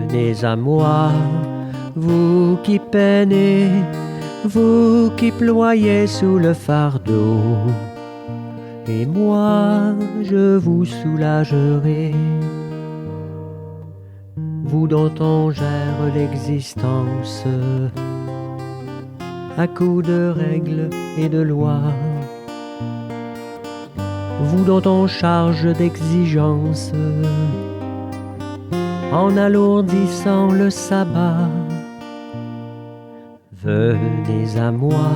Venez à moi, vous qui peinez, vous qui ployez sous le fardeau, et moi je vous soulagerai. Vous dont on gère l'existence à coups de règles et de lois, vous dont on charge d'exigences en alourdissant le sabbat. Venez à moi,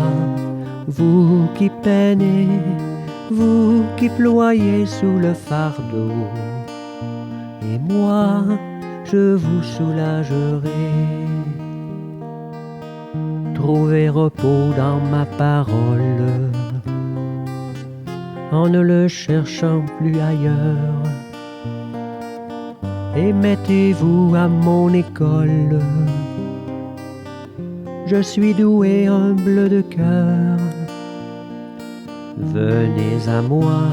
vous qui peinez, vous qui ployez sous le fardeau, et moi je vous soulagerai. Trouvez repos dans ma parole, en ne le cherchant plus ailleurs, et mettez-vous à mon école. Je suis doué, humble de cœur. Venez à moi,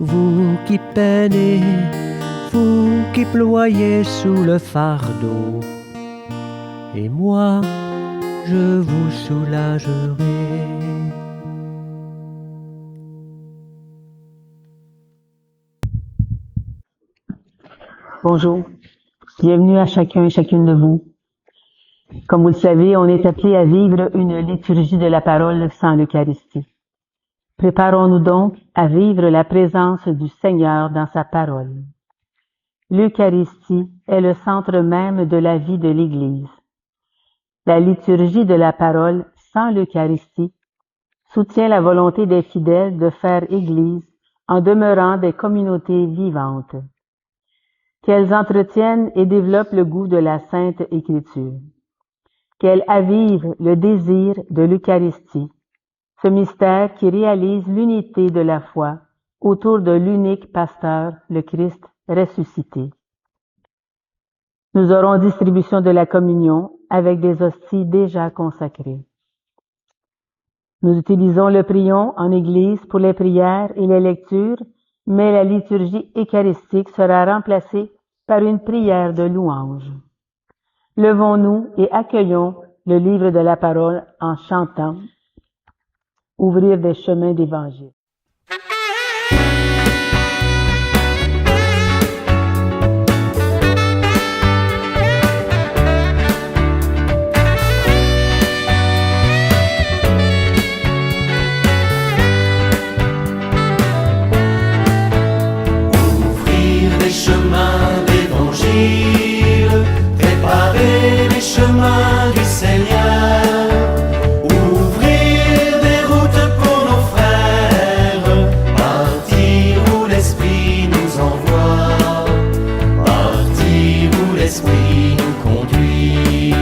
vous qui peinez, vous qui ployez sous le fardeau, et moi je vous soulagerai. Bonjour, bienvenue à chacun et chacune de vous. Comme vous le savez, on est appelé à vivre une liturgie de la parole sans l'Eucharistie. Préparons-nous donc à vivre la présence du Seigneur dans sa parole. L'Eucharistie est le centre même de la vie de l'Église. La liturgie de la parole sans l'Eucharistie soutient la volonté des fidèles de faire Église en demeurant des communautés vivantes. Qu'elles entretiennent et développent le goût de la Sainte Écriture. Qu'elles avivent le désir de l'Eucharistie, ce mystère qui réalise l'unité de la foi autour de l'unique pasteur, le Christ ressuscité. Nous aurons distribution de la communion avec des hosties déjà consacrées. Nous utilisons le prion en Église pour les prières et les lectures, mais la liturgie eucharistique sera remplacée par une prière de louange. Levons-nous et accueillons le livre de la parole en chantant « Ouvrir des chemins d'évangile ». Ouvrir des chemins d'évangile, préparer les chemins du Seigneur, ouvrir des routes pour nos frères, partir où l'Esprit nous envoie, partir où l'Esprit nous conduit,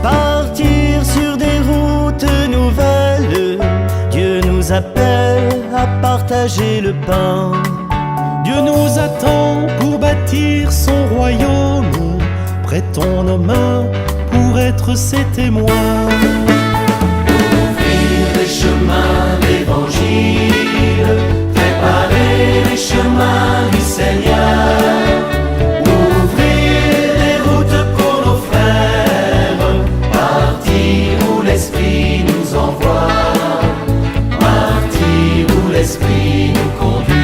partir sur des routes nouvelles. Dieu nous appelle à partager le pain. Dieu nous attend pour bâtir son royaume. Prêtons nos mains pour être ses témoins. Ouvrir les chemins d'évangile, préparer les chemins du Seigneur, ouvrir des routes pour nos frères, partir où l'Esprit nous envoie, partir où l'Esprit nous conduit.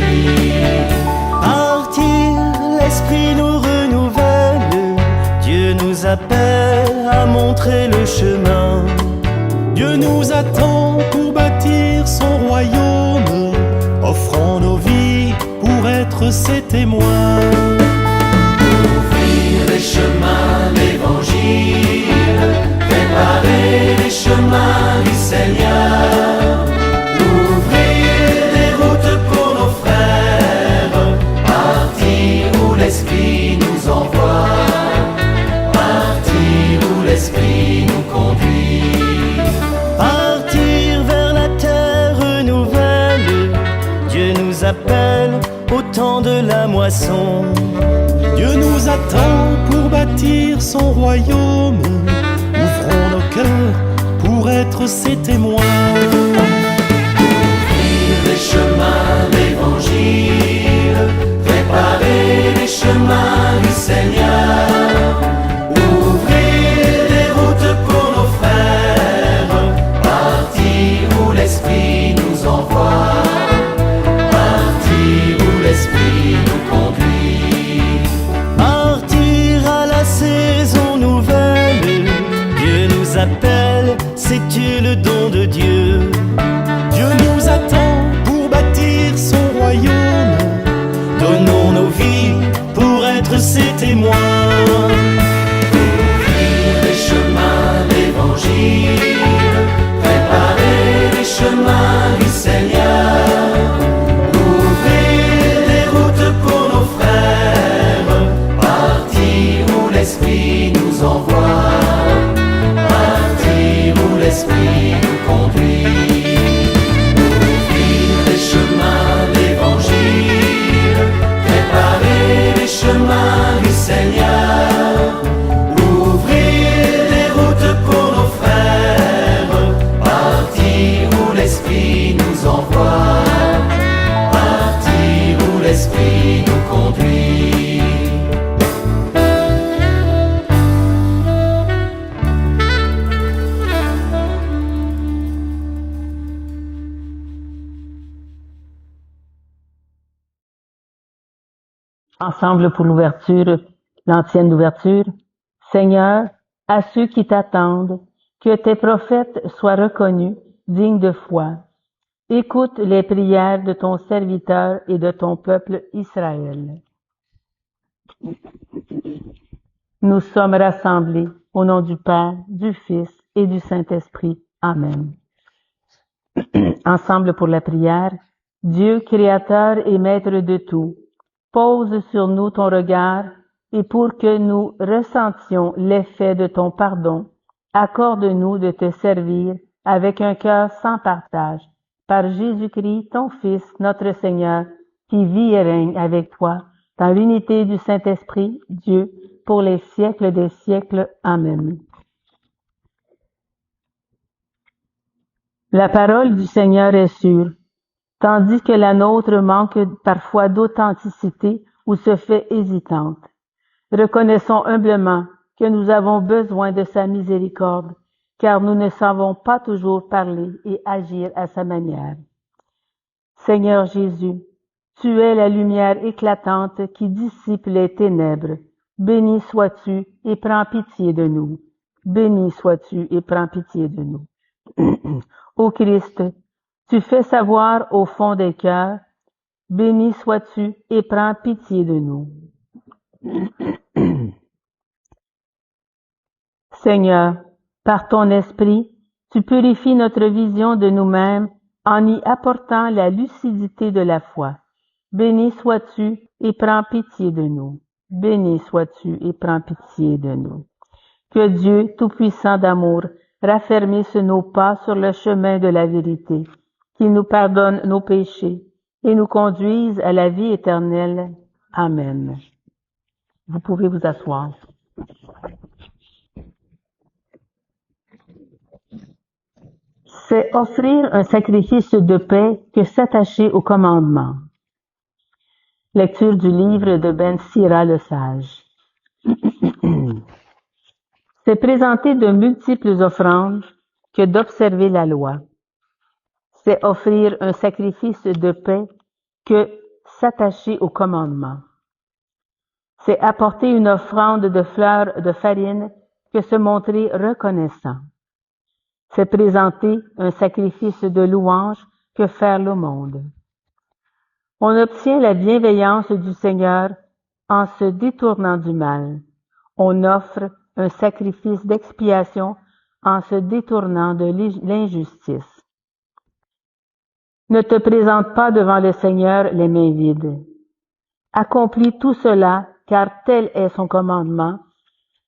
L'Esprit nous renouvelle, Dieu nous appelle à montrer le chemin. Dieu nous attend pour bâtir son royaume, offrant nos vies pour être ses témoins. Ouvrir les chemins d'évangile, préparer les chemins du Seigneur, ouvrir des routes pour nos frères, partir où l'Esprit nous envoie, partir où l'Esprit nous conduit, partir vers la terre nouvelle. Dieu nous appelle au temps de la moisson. Dieu nous attend pour bâtir son royaume. Ouvrons nos cœurs pour être ses témoins. Ouvrir les chemins d'évangile, préparer les chemins du Seigneur, appelle, sais-tu le don de Dieu? Dieu nous attend pour bâtir son royaume. Donnons nos vies pour être ses témoins. Ouvrir les chemins d'évangile, préparer les chemins du Seigneur. Ouvrir des routes pour nos frères, partir où l'Esprit nous envoie, partir où l'Esprit nous conduit. Ouvrir les chemins d'évangile, préparer les chemins du Seigneur. Ouvrir des routes pour nos frères, partir où l'Esprit nous envoie, partir où l'Esprit nous conduit. Ensemble pour l'ouverture, l'antienne d'ouverture. Seigneur, à ceux qui t'attendent, que tes prophètes soient reconnus, dignes de foi. Écoute les prières de ton serviteur et de ton peuple Israël. Nous sommes rassemblés au nom du Père, du Fils et du Saint-Esprit. Amen. Ensemble pour la prière. Dieu, Créateur et Maître de tout, pose sur nous ton regard et pour que nous ressentions l'effet de ton pardon, accorde-nous de te servir avec un cœur sans partage, par Jésus-Christ, ton Fils, notre Seigneur, qui vit et règne avec toi, dans l'unité du Saint-Esprit, Dieu, pour les siècles des siècles. Amen. La parole du Seigneur est sûre, tandis que la nôtre manque parfois d'authenticité ou se fait hésitante. Reconnaissons humblement que nous avons besoin de sa miséricorde, car nous ne savons pas toujours parler et agir à sa manière. Seigneur Jésus, tu es la lumière éclatante qui dissipe les ténèbres. Béni sois-tu et prends pitié de nous. Béni sois-tu et prends pitié de nous. Ô Christ, tu fais savoir au fond des cœurs, béni sois-tu et prends pitié de nous. Seigneur, par ton esprit, tu purifies notre vision de nous-mêmes en y apportant la lucidité de la foi. Béni sois-tu et prends pitié de nous. Béni sois-tu et prends pitié de nous. Que Dieu, tout-puissant d'amour, raffermisse nos pas sur le chemin de la vérité, qu'il nous pardonne nos péchés et nous conduise à la vie éternelle. Amen. Vous pouvez vous asseoir. C'est offrir un sacrifice de paix que s'attacher au commandement. Lecture du livre de Ben Sira le Sage. C'est présenter de multiples offrandes que d'observer la loi. C'est offrir un sacrifice de paix que s'attacher au commandement. C'est apporter une offrande de fleurs de farine que se montrer reconnaissant. C'est présenter un sacrifice de louange que faire l'aumône. On obtient la bienveillance du Seigneur en se détournant du mal. On offre un sacrifice d'expiation en se détournant de l'injustice. Ne te présente pas devant le Seigneur les mains vides. Accomplis tout cela, car tel est son commandement,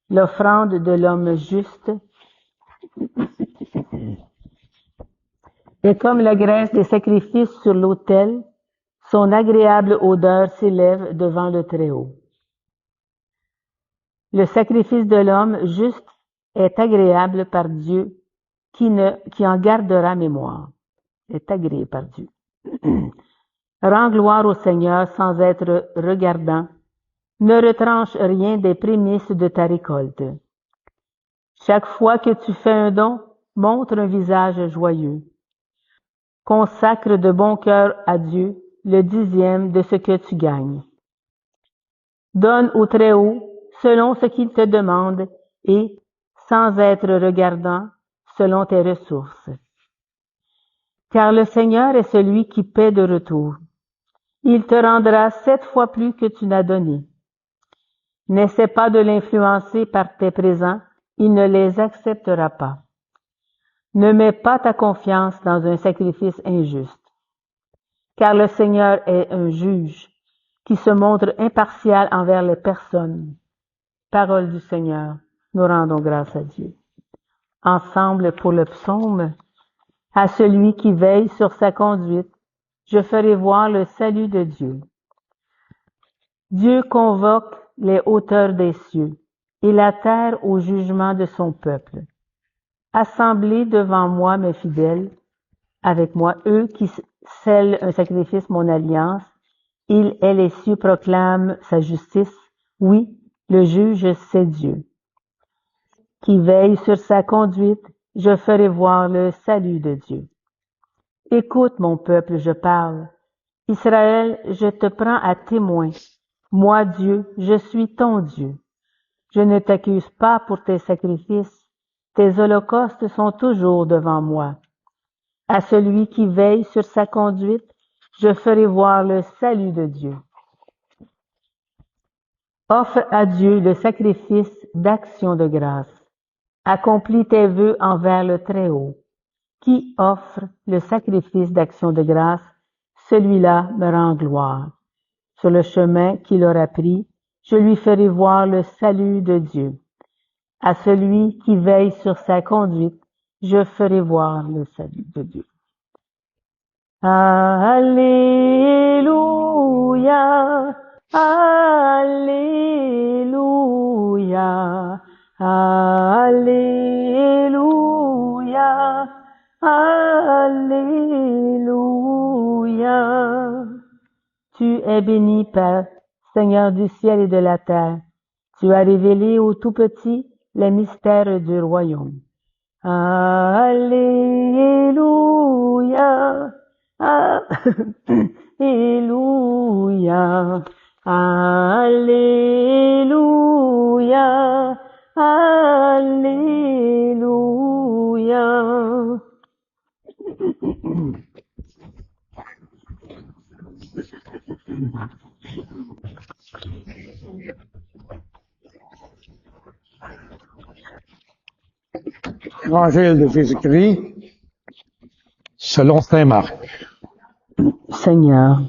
l'offrande de l'homme juste est comme la graisse des sacrifices sur l'autel, son agréable odeur s'élève devant le Très-Haut. Le sacrifice de l'homme juste est agréable par Dieu, qui en gardera mémoire. Est agréé par Dieu. Rends gloire au Seigneur sans être regardant. Ne retranche rien des prémices de ta récolte. Chaque fois que tu fais un don, montre un visage joyeux. Consacre de bon cœur à Dieu le 10e de ce que tu gagnes. Donne au Très-Haut selon ce qu'il te demande et, sans être regardant selon tes ressources. Car le Seigneur est celui qui paie de retour. Il te rendra 7 fois plus que tu n'as donné. N'essaie pas de l'influencer par tes présents, il ne les acceptera pas. Ne mets pas ta confiance dans un sacrifice injuste, car le Seigneur est un juge qui se montre impartial envers les personnes. Parole du Seigneur, nous rendons grâce à Dieu. Ensemble pour le psaume, à celui qui veille sur sa conduite, je ferai voir le salut de Dieu. Dieu convoque les hauteurs des cieux et la terre au jugement de son peuple. Assemblez devant moi mes fidèles, avec moi eux qui scellent un sacrifice mon alliance. Il et les cieux proclament sa justice. Oui, le juge c'est Dieu. Qui veille sur sa conduite, je ferai voir le salut de Dieu. Écoute mon peuple, je parle. Israël, je te prends à témoin. Moi, Dieu, je suis ton Dieu. Je ne t'accuse pas pour tes sacrifices. Tes holocaustes sont toujours devant moi. À celui qui veille sur sa conduite, je ferai voir le salut de Dieu. Offre à Dieu le sacrifice d'action de grâce. Accomplis tes vœux envers le Très-Haut. Qui offre le sacrifice d'action de grâce, celui-là me rend gloire. Sur le chemin qu'il aura pris, je lui ferai voir le salut de Dieu. À celui qui veille sur sa conduite, je ferai voir le salut de Dieu. Alléluia, Alléluia, Alléluia, Alléluia. Tu es béni, Père, Seigneur du ciel et de la terre. Tu as révélé aux tout-petits les mystères du royaume. Alléluia, Alléluia, Alléluia, Alléluia. Évangile de Jésus-Christ selon saint Marc. Seigneur,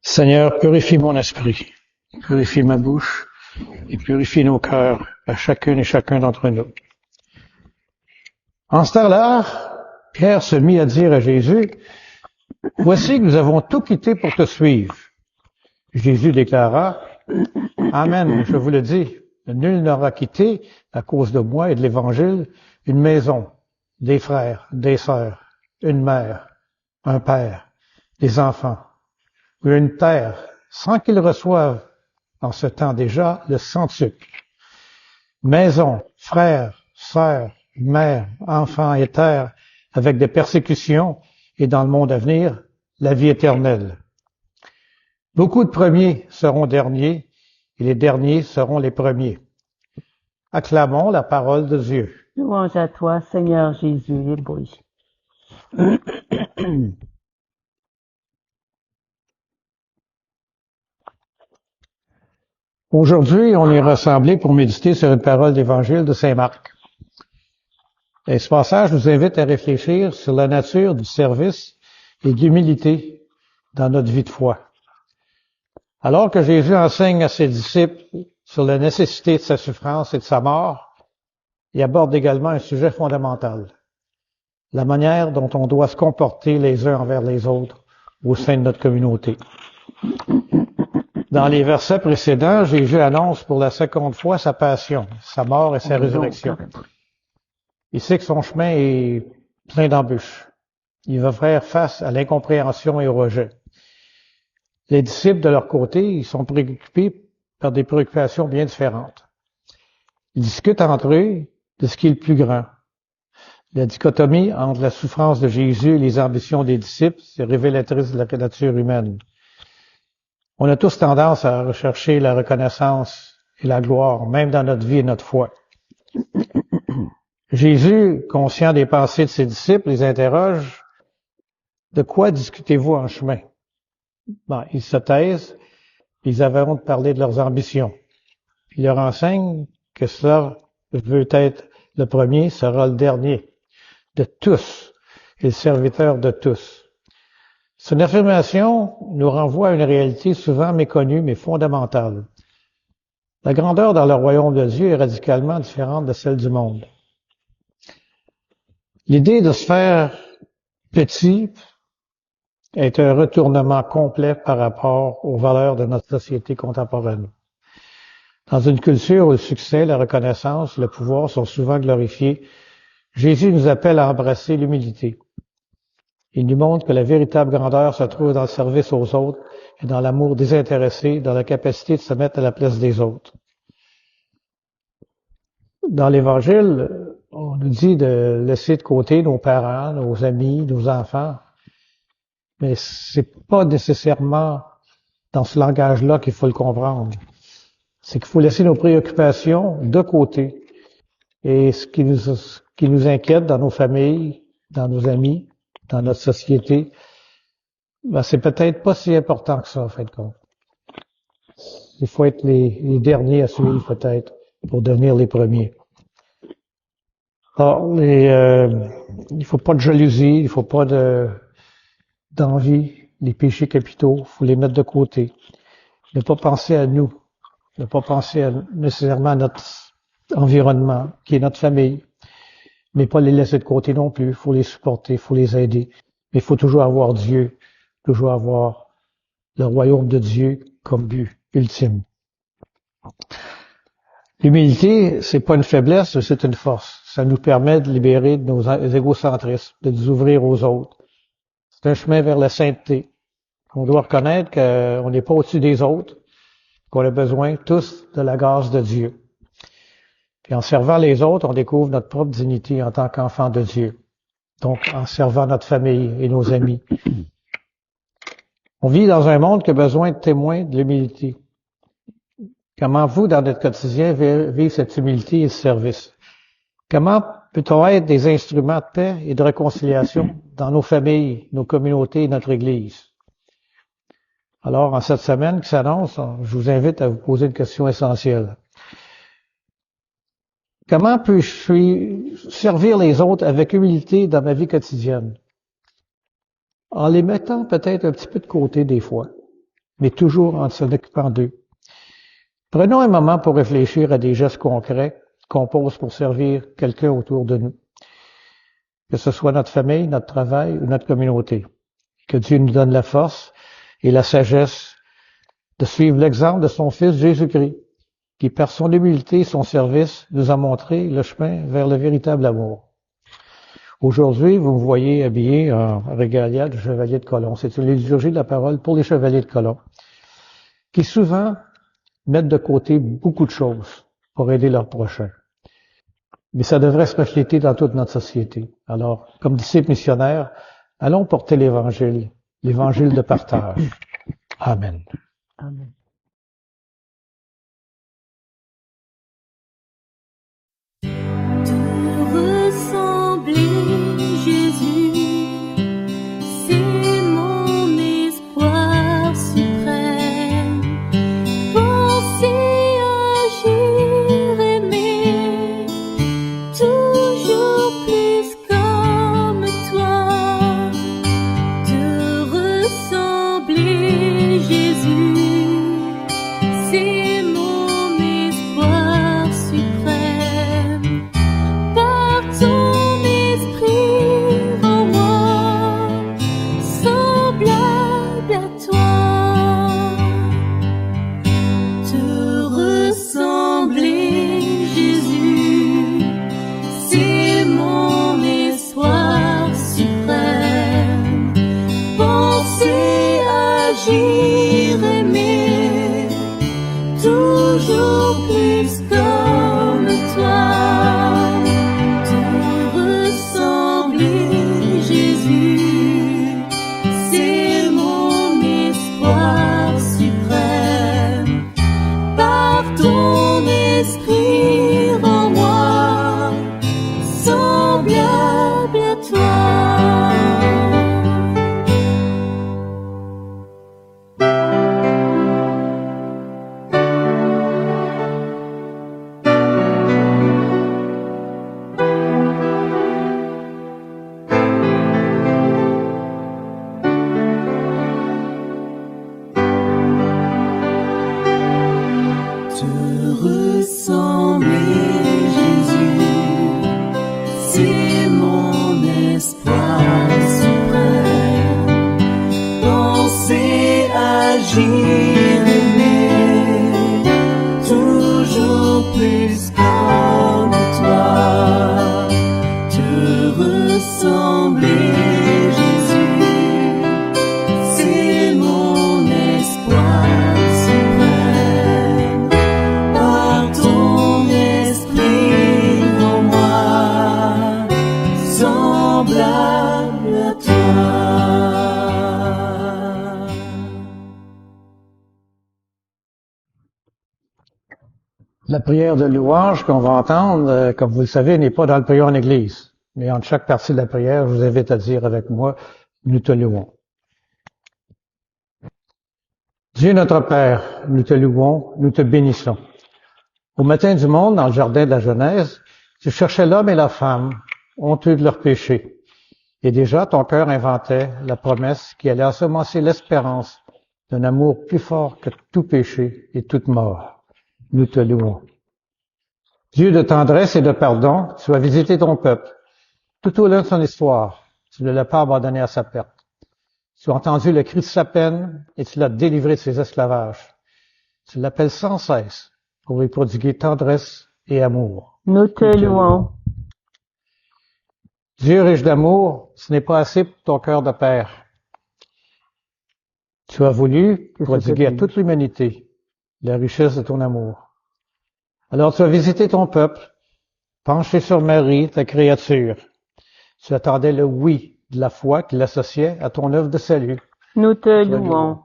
Seigneur, purifie mon esprit, purifie ma bouche et purifie nos cœurs à chacune et chacun d'entre nous. En ce temps-là, Pierre se mit à dire à Jésus, « Voici que nous avons tout quitté pour te suivre. » Jésus déclara, « Amen, je vous le dis, nul n'aura quitté, à cause de moi et de l'Évangile, une maison, des frères, des sœurs, une mère, un père, des enfants, ou une terre, sans qu'ils reçoivent, en ce temps déjà, le centuple. Maison, frères, sœurs, mère, enfants et terre, avec des persécutions, et dans le monde à venir, la vie éternelle. Beaucoup de premiers seront derniers, et les derniers seront les premiers. Acclamons la parole de Dieu. louange à toi, Seigneur Jésus, et bruit. Aujourd'hui, on est rassemblés pour méditer sur une parole d'évangile de saint Marc. Et ce passage nous invite à réfléchir sur la nature du service et de l'humilité dans notre vie de foi. Alors que Jésus enseigne à ses disciples sur la nécessité de sa souffrance et de sa mort, il aborde également un sujet fondamental, la manière dont on doit se comporter les uns envers les autres au sein de notre communauté. Dans les versets précédents, Jésus annonce pour la seconde fois sa passion, sa mort et sa résurrection. Il sait que son chemin est plein d'embûches. Il va faire face à l'incompréhension et au rejet. Les disciples, de leur côté, ils sont préoccupés par des préoccupations bien différentes. Ils discutent entre eux de ce qui est le plus grand. La dichotomie entre la souffrance de Jésus et les ambitions des disciples, c'est révélatrice de la nature humaine. On a tous tendance à rechercher la reconnaissance et la gloire, même dans notre vie et notre foi. Jésus, conscient des pensées de ses disciples, les interroge, « De quoi discutez-vous en chemin? » Bon, ils se taisent, ils avaient honte de parler de leurs ambitions. Puis il leur enseigne que cela veut être le premier, sera le dernier de tous et le serviteur de tous. Son affirmation nous renvoie à une réalité souvent méconnue mais fondamentale. La grandeur dans le royaume de Dieu est radicalement différente de celle du monde. L'idée de se faire petit est un retournement complet par rapport aux valeurs de notre société contemporaine. Dans une culture où le succès, la reconnaissance, le pouvoir sont souvent glorifiés, Jésus nous appelle à embrasser l'humilité. Il nous montre que la véritable grandeur se trouve dans le service aux autres et dans l'amour désintéressé, dans la capacité de se mettre à la place des autres. Dans l'Évangile, on nous dit de laisser de côté nos parents, nos amis, nos enfants, mais c'est pas nécessairement dans ce langage-là qu'il faut le comprendre. C'est qu'il faut laisser nos préoccupations de côté. Et ce qui nous inquiète dans nos familles, dans nos amis, dans notre société, ben c'est peut-être pas si important que ça, en fin de compte. Il faut être les derniers à suivre, peut-être, pour devenir les premiers. Alors, il faut pas de jalousie, il faut pas d'envie, les péchés capitaux, il faut les mettre de côté. Ne pas penser à nous, ne pas penser nécessairement à notre environnement, qui est notre famille, mais pas les laisser de côté non plus. Il faut les supporter, il faut les aider. Mais il faut toujours avoir Dieu, toujours avoir le royaume de Dieu comme but ultime. L'humilité, c'est pas une faiblesse, c'est une force. Ça nous permet de libérer de nos égocentrismes, de nous ouvrir aux autres. C'est un chemin vers la sainteté. On doit reconnaître qu'on n'est pas au-dessus des autres, qu'on a besoin tous de la grâce de Dieu. Puis en servant les autres, on découvre notre propre dignité en tant qu'enfant de Dieu. Donc, en servant notre famille et nos amis. On vit dans un monde qui a besoin de témoins de l'humilité. Comment vous, dans notre quotidien, vivre cette humilité et ce service? Comment peut-on être des instruments de paix et de réconciliation dans nos familles, nos communautés et notre Église? Alors, en cette semaine qui s'annonce, je vous invite à vous poser une question essentielle. Comment puis-je servir les autres avec humilité dans ma vie quotidienne? En les mettant peut-être un petit peu de côté des fois, mais toujours en s'en occupant d'eux. Prenons un moment pour réfléchir à des gestes concrets qu'on pose pour servir quelqu'un autour de nous. Que ce soit notre famille, notre travail ou notre communauté. Que Dieu nous donne la force et la sagesse de suivre l'exemple de son Fils Jésus-Christ, qui par son humilité et son service nous a montré le chemin vers le véritable amour. Aujourd'hui, vous me voyez habillé en régalia de chevalier de colon. C'est une liturgie de la parole pour les chevaliers de colon, qui souvent mettent de côté beaucoup de choses pour aider leurs prochains. Mais ça devrait se refléter dans toute notre société. Alors, comme disciples missionnaires, allons porter l'Évangile de partage. Amen. Amen. Ressembler Jésus, c'est mon espoir suprême. Penser, agir, aimer, toujours plus comme toi. Te ressembler Jésus. La prière de louange qu'on va entendre, comme vous le savez, n'est pas dans le prière en Église. Mais entre chaque partie de la prière, je vous invite à dire avec moi, nous te louons. Dieu notre Père, nous te louons, nous te bénissons. Au matin du monde, dans le jardin de la Genèse, tu cherchais l'homme et la femme, honteux de leurs péchés. Et déjà, ton cœur inventait la promesse qui allait ensemencer l'espérance d'un amour plus fort que tout péché et toute mort. Nous te louons. Dieu de tendresse et de pardon, tu as visité ton peuple. Tout au long de son histoire, tu ne l'as pas abandonné à sa perte. Tu as entendu le cri de sa peine et tu l'as délivré de ses esclavages. Tu l'appelles sans cesse pour lui prodiguer tendresse et amour. Nous te louons. Dieu riche d'amour, ce n'est pas assez pour ton cœur de père. Tu as voulu prodiguer à toute l'humanité la richesse de ton amour. Alors tu as visité ton peuple, penché sur Marie, ta créature. Tu attendais le oui de la foi qui l'associait à ton œuvre de salut. Nous te louons.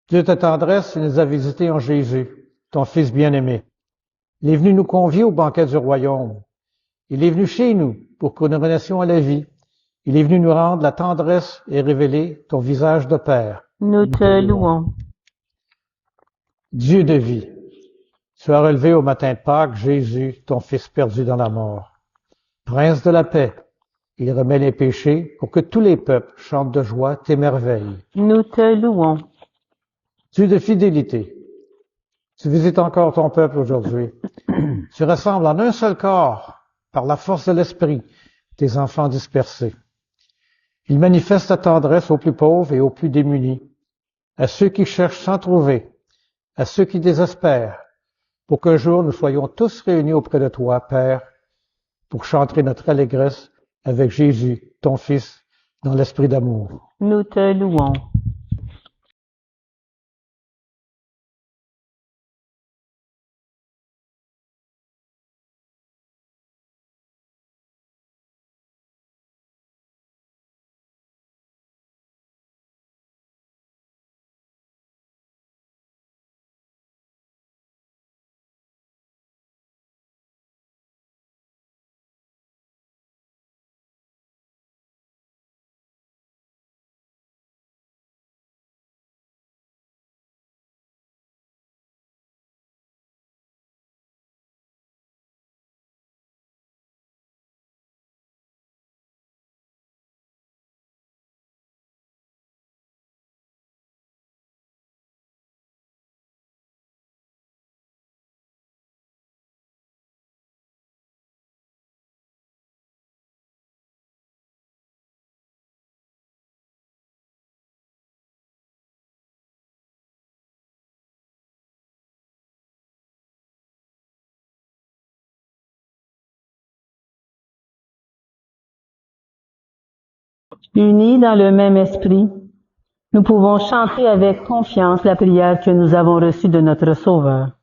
Dieu de tendresse, il nous a visités en Jésus, ton Fils bien-aimé. Il est venu nous convier au banquet du royaume. Il est venu chez nous pour que nous renaissions à la vie. Il est venu nous rendre la tendresse et révéler ton visage de Père. Nous te louons. Dieu de vie, tu as relevé au matin de Pâques Jésus, ton Fils perdu dans la mort. Prince de la paix, il remet les péchés pour que tous les peuples chantent de joie tes merveilles. Nous te louons. Dieu de fidélité, tu visites encore ton peuple aujourd'hui. Tu rassembles en un seul corps, par la force de l'Esprit, tes enfants dispersés. Il manifeste ta tendresse aux plus pauvres et aux plus démunis, à ceux qui cherchent sans trouver, à ceux qui désespèrent, pour qu'un jour nous soyons tous réunis auprès de toi, Père, pour chanter notre allégresse avec Jésus, ton Fils, dans l'esprit d'amour. Nous te louons. Unis dans le même esprit, nous pouvons chanter avec confiance la prière que nous avons reçue de notre Sauveur.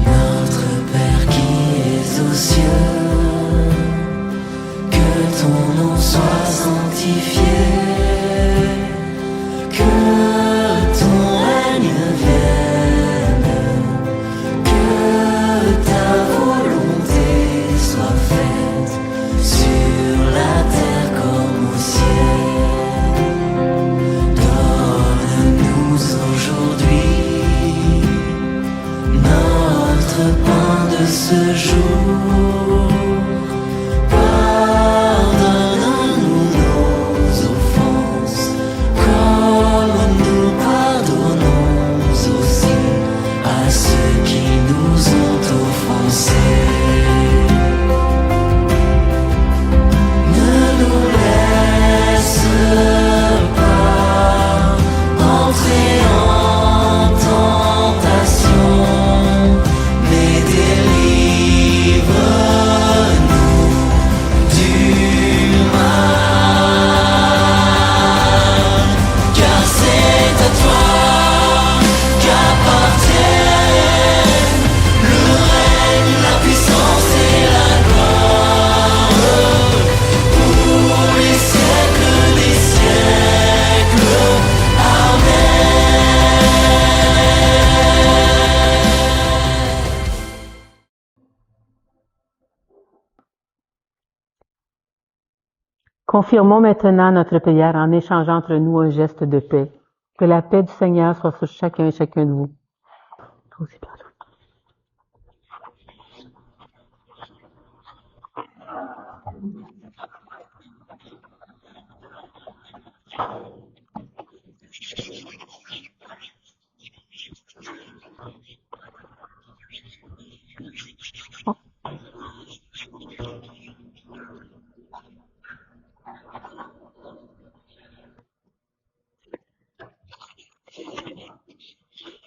Notre Père qui es aux cieux, que ton nom soit sanctifié, que ton règne vienne, que ta volonté soit faite sur la terre comme au ciel. Donne-nous aujourd'hui notre pain de ce jour. Pardonne-nous nos offenses, comme nous pardonnons aussi à ceux qui nous ont offensés. Ne nous laisse pas entrer en tentation, mais délivre-nous du mal. Car c'est à toi Confirmons maintenant notre prière en échangeant entre nous un geste de paix. Que la paix du Seigneur soit sur chacun et chacun de vous.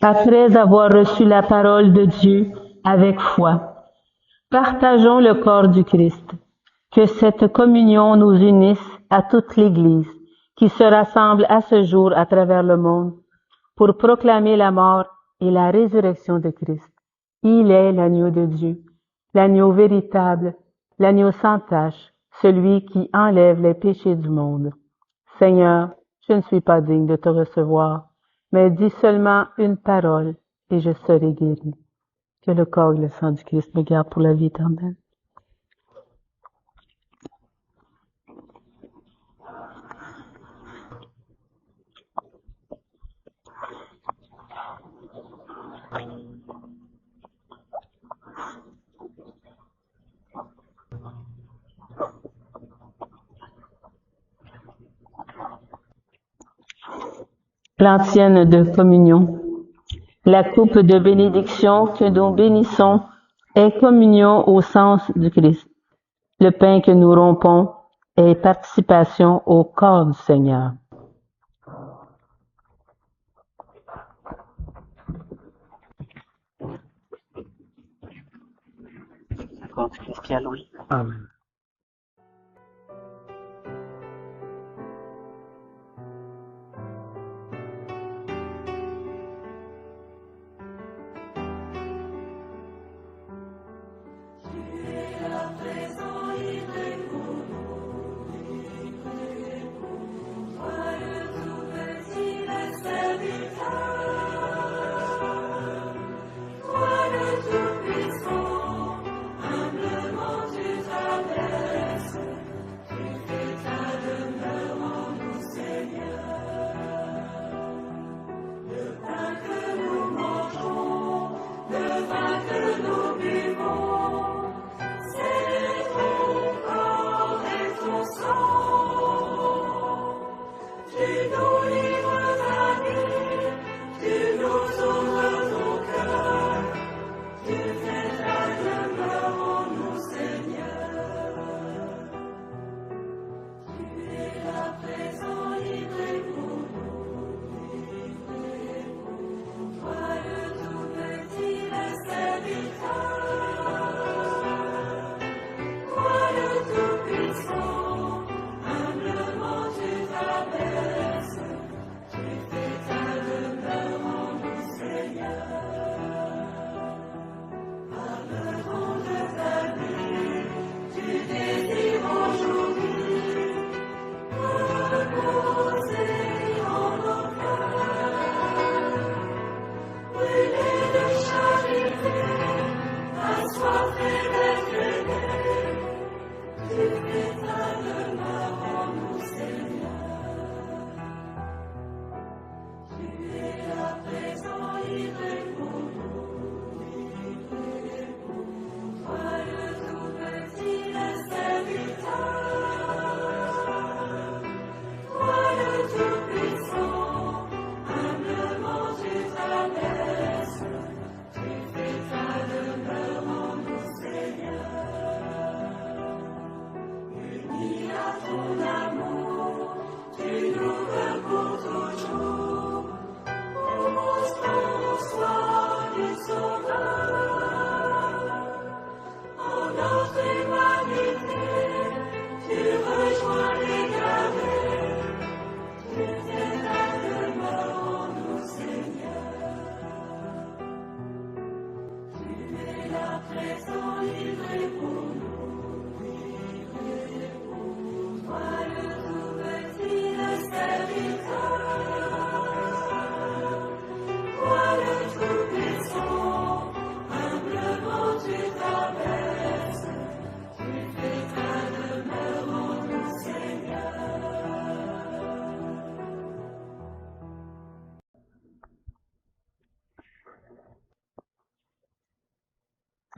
Après avoir reçu la parole de Dieu avec foi, partageons le corps du Christ. Que cette communion nous unisse à toute l'Église qui se rassemble à ce jour à travers le monde pour proclamer la mort et la résurrection de Christ. Il est l'agneau de Dieu, l'agneau véritable, l'agneau sans tache, celui qui enlève les péchés du monde. Seigneur, je ne suis pas digne de te recevoir, mais dis seulement une parole et je serai guéri. Que le corps et le sang du Christ me gardent pour la vie éternelle. L'antienne de communion. La coupe de bénédiction que nous bénissons est communion au sens du Christ. Le pain que nous rompons est participation au corps du Seigneur. Le corps du Christ qui a loué. Amen. Toi le Tout-Puissant, humblement tu t'appelles.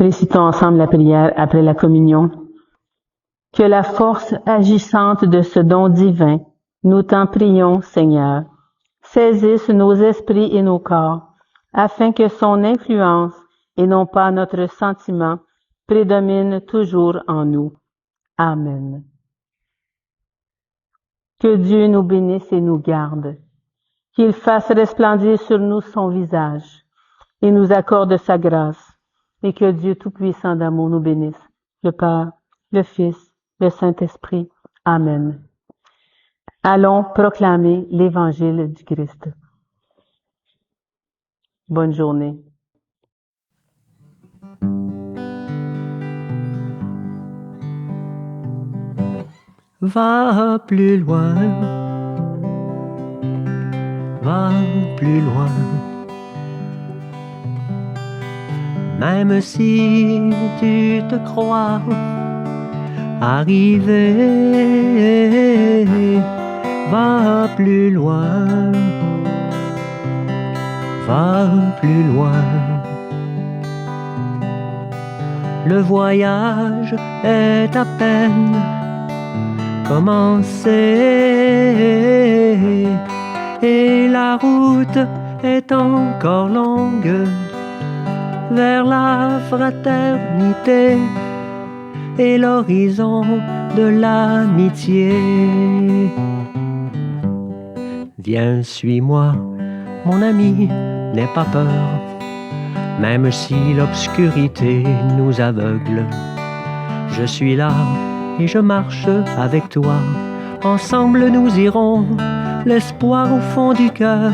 Récitons ensemble la prière après la communion. Que la force agissante de ce don divin, nous t'en prions, Seigneur, saisisse nos esprits et nos corps, afin que son influence, et non pas notre sentiment, prédomine toujours en nous. Amen. Que Dieu nous bénisse et nous garde, qu'il fasse resplendir sur nous son visage, et nous accorde sa grâce, et que Dieu Tout-Puissant d'amour nous bénisse, le Père, le Fils, le Saint-Esprit. Amen. Allons proclamer l'Évangile du Christ. Bonne journée. Va plus loin, va plus loin. Même si tu te crois arrivé, va plus loin, va plus loin. Le voyage est à peine commencé et la route est encore longue vers la fraternité et l'horizon de l'amitié. Viens, suis-moi, mon ami, n'aie pas peur, même si l'obscurité nous aveugle. Je suis là et je marche avec toi. Ensemble nous irons, l'espoir au fond du cœur,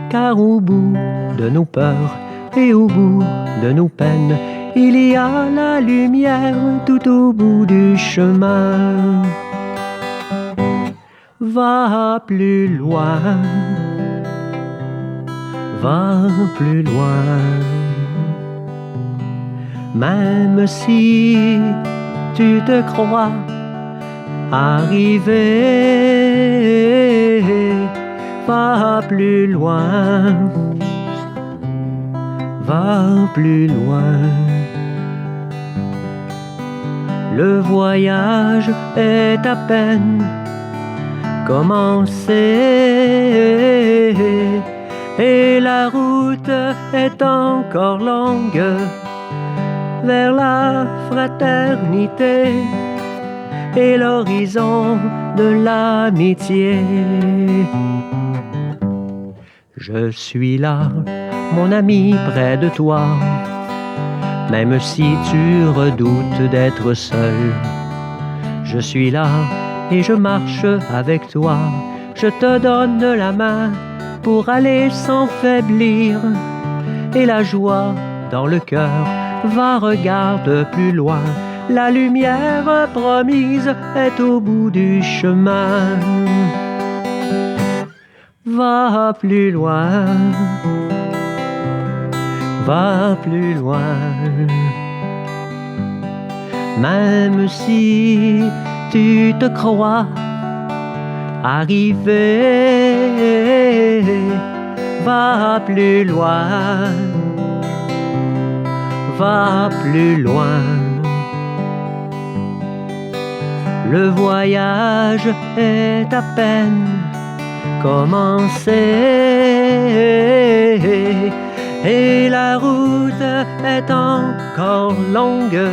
car au bout de nos peurs et au bout de nos peines, il y a la lumière tout au bout du chemin. Va plus loin, va plus loin. Même si tu te crois arrivé, va plus loin, va plus loin. Le voyage est à peine commencé et la route est encore longue vers la fraternité et l'horizon de l'amitié. Je suis là, mon ami, près de toi, même si tu redoutes d'être seul. Je suis là et je marche avec toi. Je te donne la main pour aller sans faiblir. Et la joie dans le cœur, va, regarde plus loin. La lumière promise est au bout du chemin. Va plus loin, va plus loin. Même si tu te crois arrivé, va plus loin, va plus loin. Le voyage est à peine commencé et la route est encore longue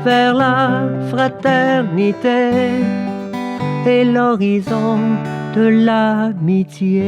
vers la fraternité et l'horizon de l'amitié.